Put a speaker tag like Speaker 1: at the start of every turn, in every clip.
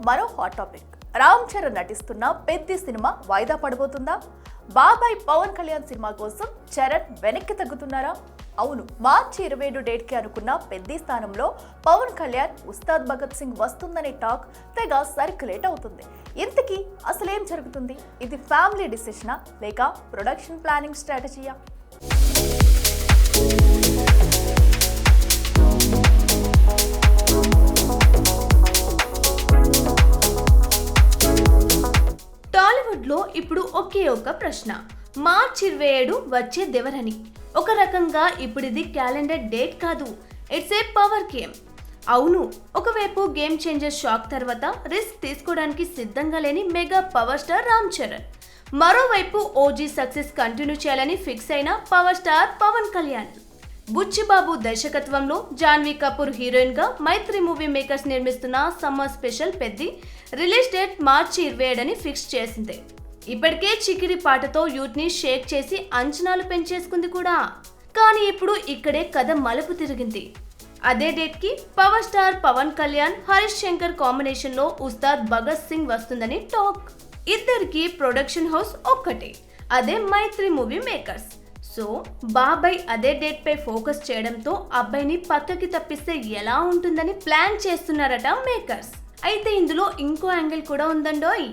Speaker 1: మరో hot topic. Ram Charan నటిస్తున్న Peddi cinema వాయిదా పడబోతుందా? బాబాయ్ పవన్ కళ్యాణ్ సినిమా కోసం చరణ్ వెనక్కి తగ్గుతున్నారా? అవును, మార్చి 27 డేట్ కి అనుకున్న పెద్ది స్థానంలో పవన్ కళ్యాణ్ ఉస్తాద్ భగత్ సింగ్ వస్తుందనే టాక్ తెగ సర్క్యులేట్ అవుతుంది. ఇంతకీ అసలేం జరుగుతుంది? ఇది ఫ్యామిలీ డిసిషనా లేక ప్రొడక్షన్ ప్లానింగ్ స్ట్రాటజీయా?
Speaker 2: టాలీవుడ్లో ఇప్పుడు ఒకే ఒక ప్రశ్న, మార్చి 27 వచ్చేదెవరని. ఒక రకంగా ఇప్పుడు ఇది క్యాలెండర్ డేట్ కాదు, ఇట్స్ ఏ పవర్ గేమ్. అవును, ఒకవైపు గేమ్ చేంజర్ షాక్ తర్వాత రిస్క్ తీసుకోవడానికి సిద్ధంగా లేని mega power star Ram Charan, మరోవైపు ఓజీ సక్సెస్ కంటిన్యూ చేయాలని ఫిక్స్ అయిన పవర్ స్టార్ పవన్ కళ్యాణ్. బుచ్చిబాబు దర్శకత్వంలో జాన్వీ కపూర్ హీరోయిన్ గా మైత్రి మూవీ మేకర్స్ నిర్మిస్తున్న summer special Peddi release date మార్చి 27 అని ఫిక్స్ చేసింది. ఇప్పటికే చికిరి పాటతో యూత్ ని షేక్ చేసి అంచనాలు పెంచేసుకుంది కూడా. కానీ ఇప్పుడు ఇక్కడే కథ మలుపు తిరిగింది. అదే డేట్ కి power star Pawan Kalyan, Harish Shankar combination లో ఉస్తాద్ భగత్ సింగ్ వస్తుందని టాక్. ఇద్దరికి ప్రొడక్షన్ హౌస్ ఒక్కటే, అదే మైత్రి మూవీ మేకర్స్. సో బాబాయ్ అదే డేట్ పై ఫోకస్ చేయడంతో అబ్బాయిని పక్కకి తప్పిస్తే ఎలా ఉంటుందని ప్లాన్ చేస్తున్నారట మేకర్స్. అయితే ఇందులో ఇంకో యాంగిల్ కూడా ఉందండోయ్.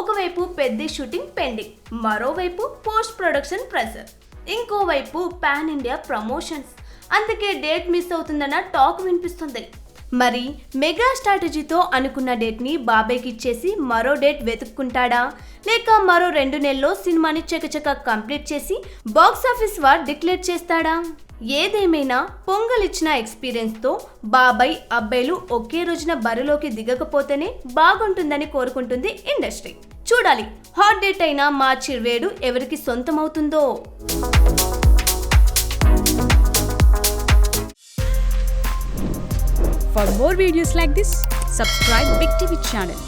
Speaker 2: ఒకవైపు పెద్ద షూటింగ్ పెండింగ్, మరోవైపు పోస్ట్ ప్రొడక్షన్ ప్రెషర్, ఇంకోవైపు పాన్ ఇండియా ప్రమోషన్స్. అందుకే డేట్ మిస్ అవుతుందన్న టాక్ వినిపిస్తుంది. మరి మెగా స్ట్రాటజీతో అనుకున్న డేట్ ని బాబాయ్కి ఇచ్చేసి మరో డేట్ వెతుక్కుంటాడా, లేక మరో 2 నెలల్లో సినిమాని చకచక కంప్లీట్ చేసి బాక్సాఫీస్ వార్ డిక్లేర్ చేస్తాడా? ఏదేమైనా పొంగల్ ఇచ్చిన ఎక్స్పీరియన్స్ తో బాబాయ్ అబ్బాయిలు ఒకే రోజున బరిలోకి దిగకపోతేనే బాగుంటుందని కోరుకుంటుంది ఇండస్ట్రీ. చూడాలి హాట్ డేట్ అయినా మార్చి 27 ఎవరికి సొంతమవుతుందో.
Speaker 3: For more videos like this, subscribe Big TV channel.